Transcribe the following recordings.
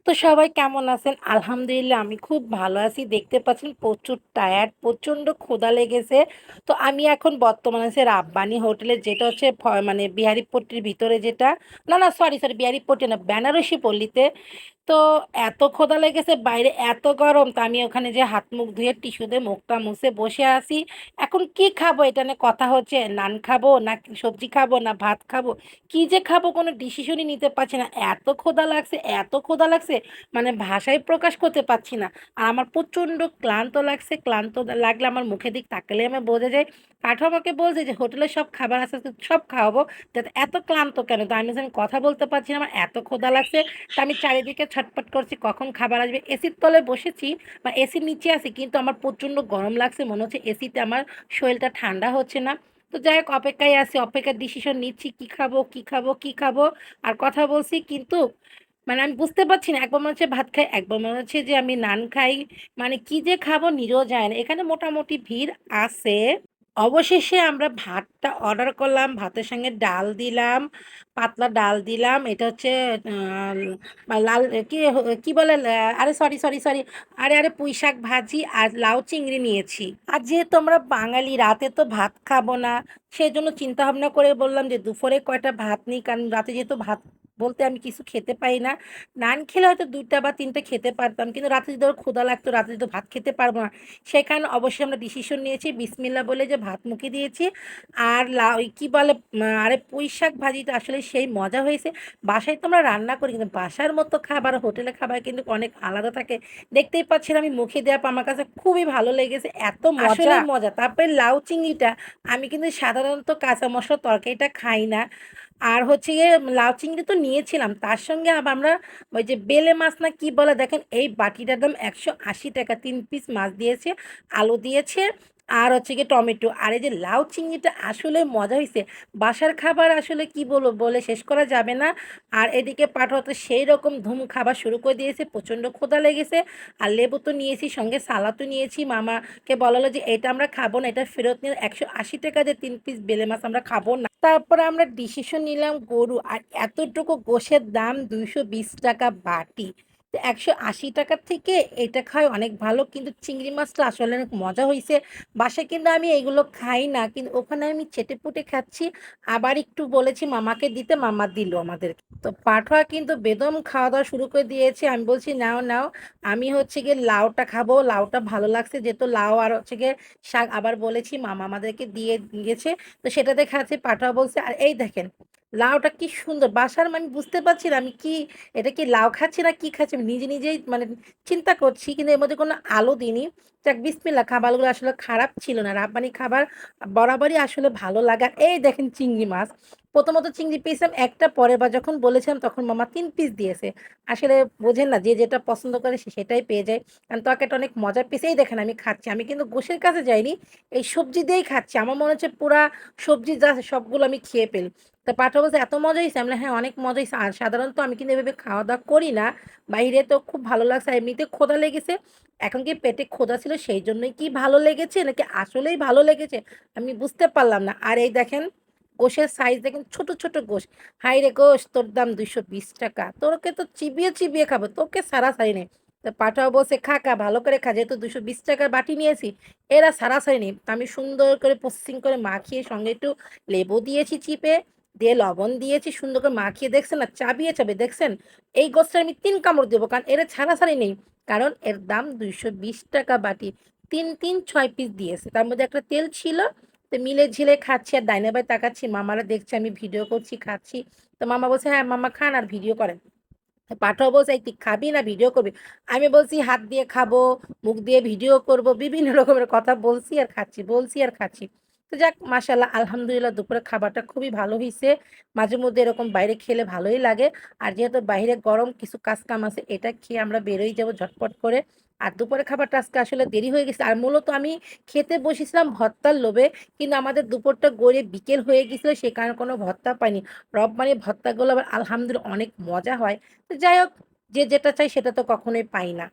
তো সবাই কেমন আছেন? আলহামদুলিল্লাহ আমি খুব ভালো আছি। দেখতে পাচ্ছেন প্রচুর টায়ার্ড, প্রচণ্ড ক্ষুধা লেগেছে। তো আমি এখন বর্তমানে আছি রাব্বানি হোটেলে, যেটা হচ্ছে মানে বিহারীপট্টির ভিতরে যেটা, না সরি বিহারীপট্টি না, বেনারসি পল্লীতে। তো এত ক্ষুধা লেগেছে, বাইরে এত গরম, তো আমি ওখানে যে হাত মুখ ধুয়ে টিস্যু দিয়ে মুখটা মুছে বসে আছি। এখন কি খাবো এটা নিয়ে কথা হচ্ছে, নান খাবো না সবজি খাবো না ভাত খাবো, কি যে খাবো কোনো ডিসিশনই নিতে পারছি না। এত ক্ষুধা লাগছে, এত ক্ষুধা লাগছে, মানে ভাষায় প্রকাশ করতে পারছি না। আর আমার প্রচণ্ড ক্লান্ত লাগছে, ক্লান্ত লাগলে আমার মুখের দিক তাকালে আমার বোঝা যায়। পাঠক আমাকে বলছে যে হোটেলে সব খাবার আছে, তো সব খাওয়াবো, যাতে এত ক্লান্ত কেন। তো আমি বলছি, আমি কথা বলতে পারছি না, আমার এত ক্ষুধা লাগছে। তা আমি চারিদিকে ছটপট করছি কখন খাবার আসবে। এসির তলে বসেছি বা এসির নিচে আছি, কিন্তু আমার প্রচণ্ড গরম লাগছে, মনে হচ্ছে এসিতে আমার শরীরটা ঠান্ডা হচ্ছে না। তো যাই হোক, অপেক্ষায় আছি, অপেক্ষার ডিসিশন নিচ্ছি কি খাবো কি খাবো কি খাবো। আর কথা বলছি, কিন্তু মানে আমি বুঝতে পারছি না, একবার মনে হচ্ছে ভাত খাই, একবার মনে হচ্ছে যে আমি নান খাই। মানে কি যে খাবো নিজেও যায় না। এখানে মোটামুটি ভিড় আছে। অবশেষে আমরা ভাতটা অর্ডার করলাম, ভাতের সঙ্গে ডাল দিলাম, পাতলা ডাল দিলাম। এটা হচ্ছে লাল কি কি বলে, আরে সরি, আরে পুঁই শাক ভাজি আর লাউ চিংড়ি নিয়েছি। আর যেহেতু আমরা বাঙালি, রাতে তো ভাত খাবো না, সেই জন্য চিন্তা ভাবনা করে বললাম যে দুপুরে কয়টা ভাত নিই, কারণ রাতে যেহেতু ভাত বলতে আমি কিছু খেতে পাই না। নান খেলে হয়তো ২টা বা ৩টা খেতে পারতাম, কিন্তু রাতে যদি ধরো ক্ষুধা লাগতো, রাতে যদি ভাত খেতে পারবো না, সে কারণে অবশ্যই আমরা ডিসিশন নিয়েছি বিসমিল্লাহ বলে যে ভাত মুখে দিয়েছি। আর ওই কী বলে, আরে পুঁই শাক ভাজিটা আসলে সেই মজা হয়েছে। বাসায় তো আমরা রান্না করি, কিন্তু বাসার মতো খাবার হোটেলে খাবার কিন্তু অনেক আলাদা থাকে। দেখতেই পাচ্ছেন আমি মুখে দেওয়ার পর আমার কাছে খুবই ভালো লেগেছে, এত মজা, আসলেই মজা। তারপরে লাউ চিংড়িটা, আমি কিন্তু সাধারণত কাঁচা মশলা তরকারিটা খাই না। আর হচ্ছে গিয়ে লাউ চিংড়ি তো নিয়েছিলাম, তার সঙ্গে আবার আমরা ওই যে বেলে মাছ না কি বলে, দেখেন এই বাটিটার দাম ১৮০ টাকা। ৩ পিস মাছ দিয়েছে, আলু দিয়েছে, আর হচ্ছে গিয়ে টমেটো। আর এই যে লাউ চিংড়িটা আসলে মজা হয়েছে। বাসার খাবার আসলে কি বলবো, বলে শেষ করা যাবে না। আর এদিকে পাঠক তো সেই রকম ধুম খাবার শুরু করে দিয়েছে, প্রচণ্ড ক্ষুধা লেগেছে। আর লেবু তো নিয়েছি, সঙ্গে সালাদও নিয়েছি। মামাকে বলা হলো যে এটা আমরা খাবো না, এটা ফেরত নিয়ে ১৮০ টাকা দিয়ে ৩ পিস বেলে মাছ আমরা খাবো না। তারপরে আমরা ডিসিশন নিলাম গরু, আর এতটুকু গোশের দাম ২২০ টাকা বাটি। তো ১৮০ টাকার থেকে এটা খাওয়া অনেক ভালো, কিন্তু চিংড়ি মাছটা আসলে অনেক মজা হয়েছে। বাসায় কিন্তু আমি এগুলো খাই না, কিন্তু ওখানে আমি চেটেপুটে খাচ্ছি। আবার একটু বলেছি মামাকে দিতে, মামা দিল আমাদের। তো পাঠা কিন্তু বেদম খাওয়া দাওয়া শুরু করে দিয়েছে। আমি বলছি নাও নাও, আমি হচ্ছে গিয়ে লাউটা খাবো, লাউটা ভালো লাগছে যেহেতু লাউ, আর হচ্ছে গিয়ে শাক আবার বলেছি মামা আমাদেরকে দিয়ে গেছে। তো সেটাতে খাচ্ছি, পাঠাও বলছে। আর এই দেখেন লাউটা কি সুন্দর, বাসার আমি বুঝতে পারছি না আমি কি, এটা কি লাউ খাচ্ছি না কি খাচ্ছি, আমি নিজেই মানে চিন্তা করছি, কিন্তু এর মধ্যে কোনো আলো দিইনি। যাক বিসমিল্লাহ, খাবারগুলো আসলে খারাপ ছিল না, রাব্বানি খাবার বরাবরই আসলে ভালো লাগা। এই দেখেন চিংড়ি মাছ, প্রথমত চিংড়ি পেয়েছিলাম একটা, পরের বার যখন বলেছিলাম তখন মামা ৩ পিস দিয়েছে। আসলে বোঝেন না, যে যেটা পছন্দ করে সে সেটাই পেয়ে যায়। কারণ তরকারিটা অনেক মজার পিস। এই দেখেন আমি খাচ্ছি, আমি কিন্তু গোশের কাছে যাইনি, এই সবজি দিয়েই খাচ্ছি। আমার মনে হচ্ছে পুরা সবজি যা আছে সবগুলো আমি খেয়ে ফেলি। তা পাঠা বলছে, "এত মজা হইছে?" আমি বললাম, "হ্যাঁ, অনেক মজা হইছে।" আর সাধারণত আমি কিন্তু এভাবে খাওয়া-দাওয়া করি না। বাইরে তো খুব ভালো লাগছে। আর এমনিতে ক্ষুধা লেগেছে। এখন কি পেটে ক্ষুধা ছিল সেই জন্যই কি ভালো লেগেছে? নাকি আসলেই ভালো লেগেছে? আমি বুঝতে পারলাম না। আর এই দেখেন গোশের সাইজ দেখেন, ছোট গোশ। হাইরে গোশ, তোর দাম ৳২২০। তোকে তো চিবিয়ে খাবো। তোকে ছাড়াছাড়ি নেই। তো পাঠাও বলছে, "খা, ভালো করে খা। যেহেতু ৳২২০ র বাটি নিয়েছি, এরা ছাড়াছাড়ি নেই।" তো আমি সুন্দর করে প্রসেসিং করে মাখিয়ে, সঙ্গে একটু লেবু দিয়েছি চিপে, দিয়ে লবণ দিয়েছি, সুন্দর করে মাখিয়ে দেখছেন না, চাবিয়ে দেখছেন? এই গোছটা আমি ৩ কামড় দেবো, কারণ এরা ছাড়াছাড়ি নেই। কারণ এর দাম ৳২২০ বাটি। ৩ ৬ পিস দিয়েছে। তার মধ্যে একটা তেল ছিল। তো মিলে-ঝিলে খাচ্ছি, আর ডাইনে বাঁয়ে তাকাচ্ছি। মামারা দেখছে আমি ভিডিও করছি, খাচ্ছি। তো মামা বলছে, "হ্যাঁ, মামা খান আর ভিডিও করেন।" পাঠাও বলছে, "এই তুই খাবি না ভিডিও করবি?" আমি বলছি, "হাত দিয়ে খাবো, মুখ দিয়ে ভিডিও করব।" বিভিন্ন রকমের কথা বলছি আর খাচ্ছি, বলছি আর খাচ্ছি। তো যাক মাশাআল্লাহ, আলহামদুলিল্লাহ দুপুরের খাবারটা খুবই ভালো হইছে। মাঝেমধ্যে এরকম বাইরে খেলে ভালোই লাগে। আর যেহেতু বাহিরে গরম, কিছু কাজ-কাম আছে, এটা খেয়ে আমরা বেরোই যাবো ঝটপট করে। আর দুপুরের খাবারটা আজকে আসলে দেরি হয়ে গেছে। আর মূলত আমি খেতে বসেছিলাম ভর্তার লোভে, কিন্তু আমাদের দুপুরটা গড়িয়ে বিকেল হয়ে গেছিল, সে কারণে কোনো ভর্তা পাইনি। রব্বানি ভর্তাগুলো আবার আলহামদুলিল্লাহ অনেক মজা হয়। তো যাই হোক, যে যেটা চাই সেটা তো কখনোই পাই না।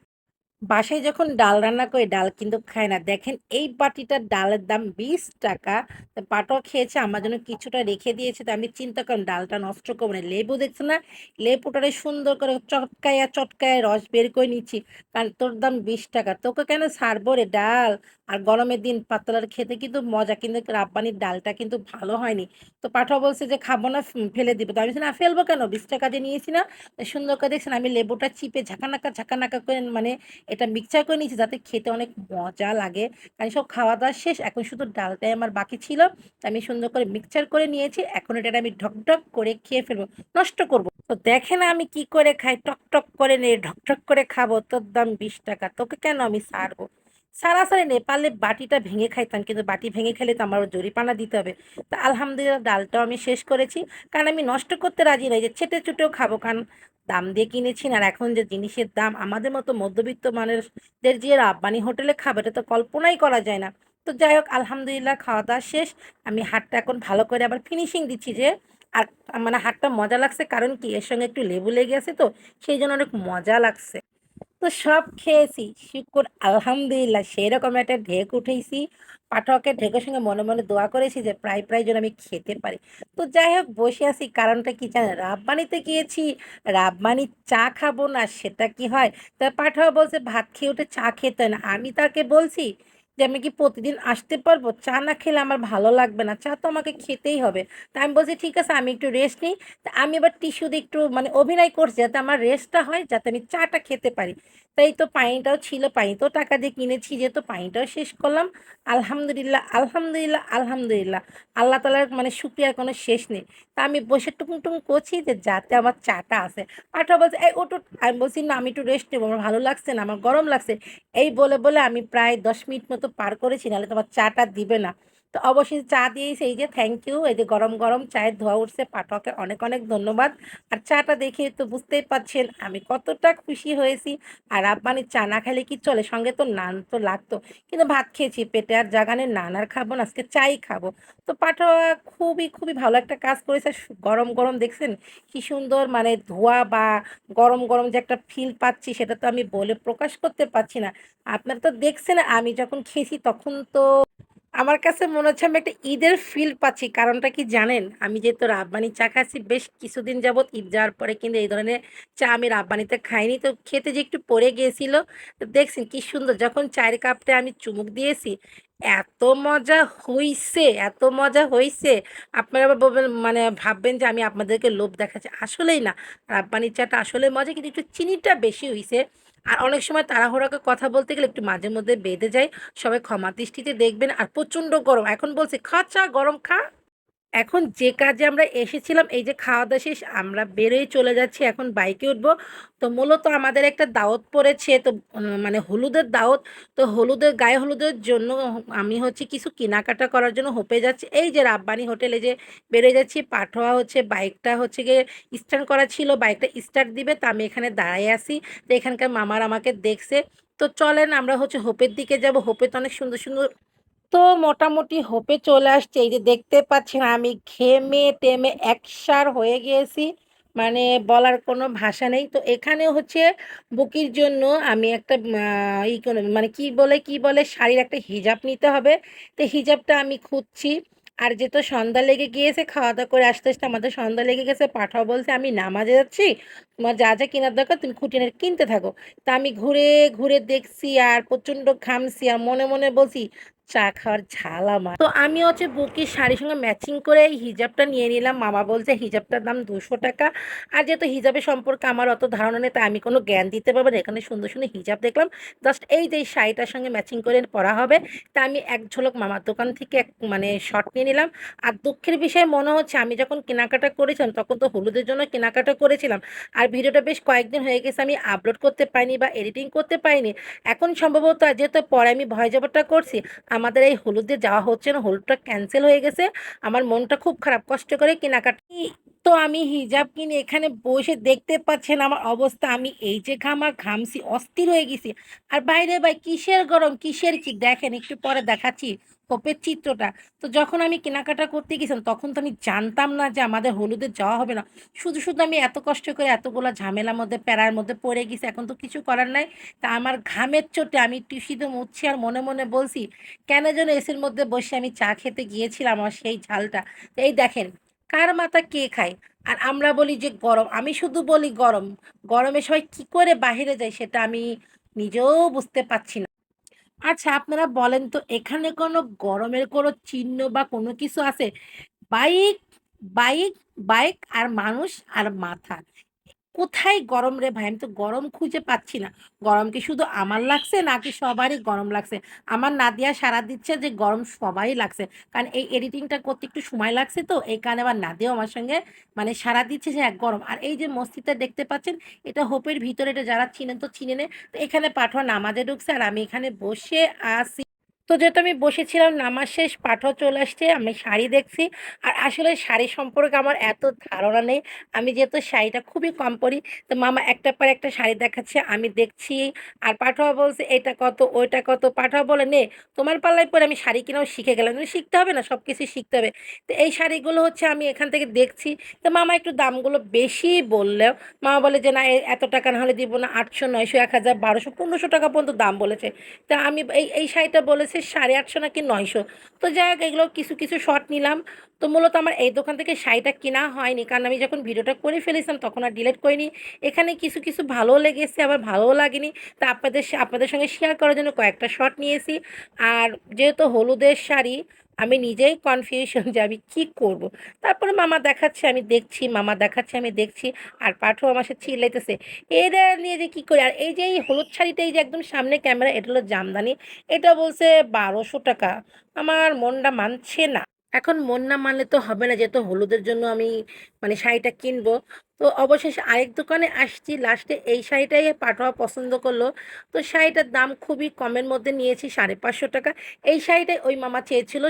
বাসায় যখন ডাল রান্না করি ডাল কিন্তু খায় না। দেখেন এই বাটিটার ডালের দাম 20 টাকা। তো পাঠাও খেয়েছে, আমার জন্য কিছুটা রেখে দিয়েছে। তো আমি চিন্তা করলাম ডালটা নষ্ট করবো না। লেবু দেখছো না, লেবুটারে সুন্দর করে চটকায়া চটকায়া রস বের করে নিচ্ছি। কারণ তোর দাম 20 টাকা, তোকে কেন ছাড়বো রে ডাল। আর গরমের দিন পাতলার খেতে কিন্তু মজা, কিন্তু রাব্বানির ডালটা কিন্তু ভালো হয়নি। তো পাঠাও বলছে যে খাবো না, ফেলে দিবো। তো আমি বলছি, না ফেলবো কেন, 20 টাকা দিয়ে নিয়েছি না। তো সুন্দর করে দেখছেন আমি লেবুটা চিপে ঝাঁকানাকা ঝাঁকানাকা করে মানে এটা মিক্সচার করে নিয়েছি যাতে খেতে অনেক মজা লাগে। কারণ সব খাওয়া দাওয়া শেষ, এখন শুধু ডালটাই আমার বাকি ছিল। তো আমি সুন্দর করে মিক্সচার করে নিয়েছি, এখন এটা আমি ঢক ঢক করে খেয়ে ফেলবো, নষ্ট করব। তো দেখে না আমি কি করে খাই, টক টক করে নে ঢক ঢক করে খাবো, তোর দাম 20 টাকা, তোকে কেন আমি ছাড়বো। সারাসারি নেপালে বাটিটা ভেঙে খাইতাম, কিন্তু বাটি ভেঙে খেলে তো আমার জরিপানা দিতে হবে। তা আলহামদুলিল্লাহ ডালটাও আমি শেষ করেছি, কারণ আমি নষ্ট করতে রাজি নই যে ছেটে চুটেও খাবো। কারণ দাম দিয়ে কিনেছি না, আর এখন যে জিনিসের দাম আমাদের মতো মধ্যবিত্ত মানুষদের যে রাব্বানি হোটেলে খাবে এটা তো কল্পনাই করা যায় না। তো যাই হোক আলহামদুলিল্লাহ খাওয়া দাওয়া শেষ। আমি হাতটা এখন ভালো করে আবার ফিনিশিং দিচ্ছি যে, আর মানে হাতটা মজা লাগছে কারণ কি এর সঙ্গে একটু লেবু লেগে আছে, তো সেই জন্য অনেক মজা লাগছে। তো সব খেয়েছি, শুকুর আলহামদুলিল্লাহ সেরকম একটা ঢেক উঠেছি। পাঠকের ঢেকের সঙ্গে মনে মনে দোয়া করেছি যে প্রায় প্রায় যেন আমি খেতে পারি। তো যাই হোক বসে আছি, কারণটা কি জানেন, রাব্বানিতে গিয়েছি, রাব্বানির চা খাবো না সেটা কি হয়। তা পাঠাও বলছে ভাত খেয়ে উঠে চা খেতে হয় না। আমি তাকে বলছি যে আমি কি প্রতিদিন আসতে পারবো, চা না খেলে আমার ভালো লাগবে না, চা তো আমাকে খেতেই হবে। তা আমি বলছি ঠিক আছে আমি একটু রেস্ট নিই। তা আমি এবার টিস্যু দিয়ে একটু মানে অভিনয় করছি যাতে আমার রেস্টটা হয়, যাতে আমি চাটা খেতে পারি। তাই তো পানিটাও ছিল, পানিতেও টাকা দিয়ে কিনেছি, যেহেতু পানিটাও শেষ করলাম। আলহামদুলিল্লাহ আলহামদুলিল্লাহ আলহামদুলিল্লাহ। আল্লাহ তালার মানে শুক্রিয়ার কোনো শেষ নেই। তা আমি বসে টুকুং টুকুং করছি যে যাতে আমার চাটা আসে। পাঠা বলছে এই ওটু, আমি বলছি না আমি একটু রেস্ট নেবো, আমার ভালো লাগছে না, আমার গরম লাগছে। এই বলে বলে আমি প্রায় 10 মিনিট মতো পার করেছি, নাহলে তোমার চাটা দিবে না। তো অবশেষে চা দিয়েছে, এই যে থ্যাংক ইউ, এই যে গরম গরম চায়ের ধোয়া উঠছে, পাঠকে অনেক অনেক ধন্যবাদ। আর চাটা দেখে তো বুঝতেই পাচ্ছেন আমি কতটা খুশি হয়েছি। আর রাব্বানির চা না খেলে কি চলে, সঙ্গে তো নান তো লাগতো। কিন্তু ভাত খেয়েছি, পেটে আর জাগা নেই, নান আর খাবো না, আজকে চাই খাবো। তো পাঠা খুবই খুবই ভালো একটা কাজ করেছে। গরম গরম দেখছেন কি সুন্দর মানে ধোয়া বা গরম গরম যে একটা ফিল পাচ্ছি, সেটা তো আমি বলে প্রকাশ করতে পারছি না। আপনারা তো দেখছেন আমি যখন খেয়েছি তখন তো আমার কাছে মনে হচ্ছে আমি একটা ঈদের ফিল পাচ্ছি। কারণটা কি জানেন, আমি যেহেতু রাব্বানি চা খাচ্ছি বেশ কিছুদিন যাবৎ, ঈদ যাওয়ার পরে কিন্তু এই ধরনের চা আমি রাব্বানিতে খাইনি। তো খেতে যে একটু পড়ে গিয়েছিল, তো দেখছেন কি সুন্দর যখন চায়ের কাপটা আমি চুমুক দিয়েছি, এত মজা হইছে, এত মজা হইছে। আপনারা আবার বলবেন মানে ভাববেন যে আমি আপনাদেরকে লোভ দেখাচ্ছি, আসলেই না। রাব্বানির চাটা আসলে মজা, কিন্তু একটু চিনিটা বেশি হইছে। আর অনেক সময় তাড়াহুড়োকে কথা বলতে গেলে একটু মাঝে মধ্যে বেঁধে যায়। সবাই ক্ষমা দৃষ্টিতে দেখবেন। আর প্রচণ্ড গরম, এখন বলছে খা চা গরম খা। এখন যে কাজে আমরা এসেছিলাম, এই যে খাওয়া দাওয়া শেষ আমরা বেরোয় চলে যাচ্ছি, এখন বাইকে উঠবো। তো মূলত আমাদের একটা দাওয়াত পড়েছে, তো মানে হলুদের দাওয়াত। তো হলুদের গায়ে হলুদের জন্য আমি হচ্ছে কিছু কেনাকাটা করার জন্য হোপে যাচ্ছি, এই যে রাব্বানি হোটেলে যে বেরোয় যাচ্ছি। পাঠোয়া হচ্ছে বাইকটা হচ্ছে গিয়ে স্ট্যান্ড করা ছিল, বাইকটা স্টার্ট দিবে, তো আমি এখানে দাঁড়ায় আছি। তো এখানকার মামার আমাকে দেখছে। তো চলেন আমরা হচ্ছে হোপের দিকে যাব, হোপে তো অনেক সুন্দর সুন্দর। তো মোটামুটি হোপে চলে আসছে, এই যে দেখতে পাচ্ছেন আমি ঘেমে টেমে একসার হয়ে গিয়েছি, মানে বলার কোনো ভাষা নেই। তো এখানে হচ্ছে বুকির জন্য আমি একটা ই কোনো মানে কি বলে শাড়ির একটা হিজাব নিতে হবে। তো হিজাবটা আমি খুঁজছি। আর যেহেতু সন্ধ্যা লেগে গিয়েছে, খাওয়া দাওয়া করে আস্তে আস্তে আমাদের সন্ধ্যা লেগে গেছে, পাঠাও বলছে আমি নামাজে যাচ্ছি, তোমার যা যা কেনার দরকার তুমি খুঁটিনাটি কিনতে থাকো। তা আমি ঘুরে ঘুরে দেখছি আর প্রচণ্ড ঘামছি, আর মনে মনে বলছি চা খাওয়ার ঝাল আমার। তো আমি হচ্ছে বুকির শাড়ির সঙ্গে ম্যাচিং করে এই হিজাবটা নিয়ে নিলাম। মামা বলছে হিজাবটার দাম 200 টাকা। আর যেহেতু হিজাবের সম্পর্কে আমার অত ধারণা নেই, তাই আমি কোনো জ্ঞান দিতে পারবো না। এখানে সুন্দর সুন্দর হিজাব দেখলাম, জাস্ট এই যে এই শাড়িটার সঙ্গে ম্যাচিং করে পরা হবে। তা আমি এক ঝলক মামার দোকান থেকে এক মানে শর্ট নিয়ে নিলাম। আর দুঃখের বিষয় মনে হচ্ছে আমি যখন কেনাকাটা করেছিলাম তখন তো হলুদের জন্য কেনাকাটা করেছিলাম। আর ভিডিওটা বেশ কয়েকদিন হয়ে গেছে আমি আপলোড করতে পারিনি বা এডিটিং করতে পারিনি। এখন সম্ভবত যেহেতু পরে আমি ভয়েস ওভারটা করছি, আমাদের এই হলুদে যাওয়া হচ্ছে না, হলুদটা ক্যান্সেল হয়ে গেছে। আমার মনটা খুব খারাপ, কষ্ট করে কেনাকাটা। তো আমি হিজাব কিনে এখানে বসে দেখতে পাচ্ছেন আমার অবস্থা, আমি এই যে ঘামছি অস্থির হয়ে গেছি। আর বাইরে ভাই কিসের গরম কিসের কি দেখেন, একটু পরে দেখাচ্ছি। হোপের চিত্রটা। তো যখন আমি কেনাকাটা করতে গেছিলাম তখন তো আমি জানতাম না যে আমাদের হলুদে যাওয়া হবে না। শুধু আমি এত কষ্ট করে এতগুলা ঝামেলার মধ্যে প্যারার মধ্যে পড়ে গেছি। এখন তো কিছু করার নাই। তা আমার ঘামের চোটে আমি টিস্যুতে মুছছি আর মনে বলছি, কেন যেন এসির মধ্যে বসে আমি চা খেতে গিয়েছিলাম আমার সেই ঝালটা। তো এই দেখেন, কার মাথা কে খায়? আর আমরা বলি যে গরম। আমি শুধু বলি গরম। গরমে সবাই কি করে বাহিরে যায় সেটা আমি নিজেও বুঝতে পারছি না। আচ্ছা আপনারা বলেন তো এখানে কোনো গরমের কোনো চিহ্ন বা কোনো কিছু আছে? বাইক, বাইক, বাইক আর মানুষ আর মাথা। কোথায় গরম রে ভাই? আমি তো গরম খুঁজে পাচ্ছি না। গরম কি শুধু আমার লাগছে নাকি সবারই গরম লাগছে? আমার নাদিয়া সাড়া দিচ্ছে যে গরম সবারই লাগছে। কারণ এই এডিটিংটা করতে একটু সময় লাগছে তো এই কারণে আবার নাদিয়াও আমার সঙ্গে মানে সাড়া দিচ্ছে যে গরম। আর এই যে মসজিদটা দেখতে পাচ্ছেন এটা হোপের ভিতরে, এটা যারা চিনেন তো চিনে নেন। তো এখানে পাঠোয়া নামাজে ঢুকছে আর আমি এখানে বসে আছি। তো যেহেতু আমি বসেছিলাম নামাজ শেষ পাঠও চলে আসছে, আমি শাড়ি দেখছি। আর আসলে শাড়ি সম্পর্কে আমার এত ধারণা নেই। আমি যেহেতু শাড়িটা খুবই কম পরি, তো মামা একটার পর একটা শাড়ি দেখাচ্ছে আমি দেখছি। আর পাঠোয়া বলছে এটা কত ওইটা কত, পাঠোয়া বলে নে তোমার পাল্লায় পরে আমি শাড়ি কিনাও শিখে গেলাম। কিন্তু শিখতে হবে না, সব কিছু শিখতে হবে। তো এই শাড়িগুলো হচ্ছে আমি এখান থেকে দেখছি। তো মামা একটু দামগুলো বেশি বললেও মামা বলে যে না এত টাকা না হলে দিব না, 800 900 1000 1200 1500 টাকা পর্যন্ত দাম বলেছে। তা আমি এই শাড়িটা বলেছে 850 নাকি 900। তো যাই হোক এগুলো কিছু শর্ট নিলাম। তো মূলত আমার এই দোকান থেকে শাড়িটা কেনা হয়নি, কারণ আমি যখন ভিডিওটা করে ফেলেছিলাম তখন আর ডিলিট করিনি। এখানে কিছু ভালোও লেগেছে আবার ভালোও লাগেনি। তা আপনাদের সঙ্গে শেয়ার করার জন্য কয়েকটা শর্ট নিয়েছি। আর যেহেতু হলুদের শাড়ি আমি নিজেই কনফিউশন যে আমি কী করব। তারপরে মামা দেখাচ্ছে আমি দেখছি, মামা দেখাচ্ছে আমি দেখছি। আর পাঠও আমার সাথে চিল্লাইতেছে এটা নিয়ে যে কি করি। আর এই যে এই হলুদ শাড়িটা এই যে একদম সামনে ক্যামেরা, এটা হলো জামদানি। এটা বলছে 1200 টাকা। আমার মনটা মানছে না। এখন মন না মানলে তো হবে না, যেহেতু হলুদের জন্য আমি মানে শাড়িটা কিনবো। তো অবশেষে আরেক দোকানে আসছি, লাস্টে এই শাড়িটাই পাঠোয়া পছন্দ করলো। তো শাড়িটার দাম খুবই কমের মধ্যে নিয়েছি 550 টাকা। এই শাড়িটাই ওই মামা চেয়েছিল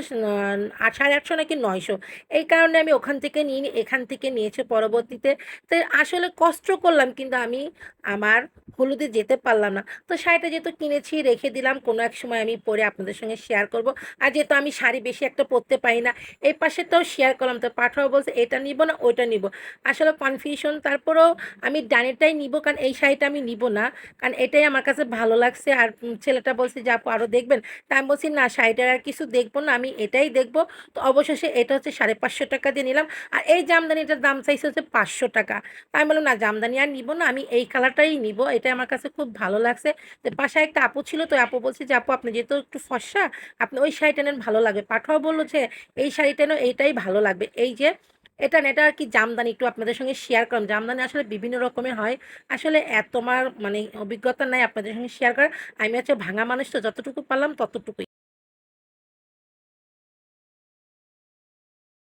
850 নাকি 900। এই কারণে আমি ওখান থেকে নিয়ে এখান থেকে নিয়েছি পরবর্তীতে। তো আসলে কষ্ট করলাম কিন্তু আমি আমার হলুদে যেতে পারলাম না। তো শাড়িটা যেহেতু কিনেছি রেখে দিলাম, কোনো এক সময় আমি পরে আপনাদের সঙ্গে শেয়ার করব। আর যেহেতু আমি শাড়ি বেশি একটা পরতে পারি না, এই পাশেরটাও শেয়ার করলাম। তো পাঠাও বলছে এটা নিব না ওইটা নিব। আসলে কনফিউশন, তারপরেও আমি ডানেরটাই নিব কারণ এই শাড়িটা আমি নিব না, কারণ এটাই আমার কাছে ভালো লাগছে। আর ছেলেটা বলছে যে আপু আরও দেখবেন। তা আমি বলছি না শাড়িটার আর কিছু দেখবো না, আমি এটাই দেখবো। তো অবশেষে এটা হচ্ছে 550 টাকা দিয়ে নিলাম। আর এই জামদানিটার দাম চাইছে হচ্ছে 500 টাকা। তা আমি বললাম না জামদানি আর নিব না, আমি এই কালারটাই নিব, এটা আমার কাছে খুব ভালো লাগছে। তো বাসায় একটা আপু ছিল, তো আপু বলছে যে আপু আপনি যেহেতু একটু ফর্সা আপনি ওই শাড়িটা নেন ভালো লাগবে। পাঠাও বললো যে এই শাড়িটা নেন এইটাই ভালো লাগবে। এই যে এটা না, এটা আর কি জামদানি, একটু আপনাদের সঙ্গে শেয়ার করলাম। জামদানি আসলে বিভিন্ন রকমের হয়। আসলে তোমার মানে অভিজ্ঞতা নাই আপনাদের সঙ্গে শেয়ার করার। আমি হচ্ছে ভাঙা মানুষ, তো যতটুকু পারলাম ততটুকুই।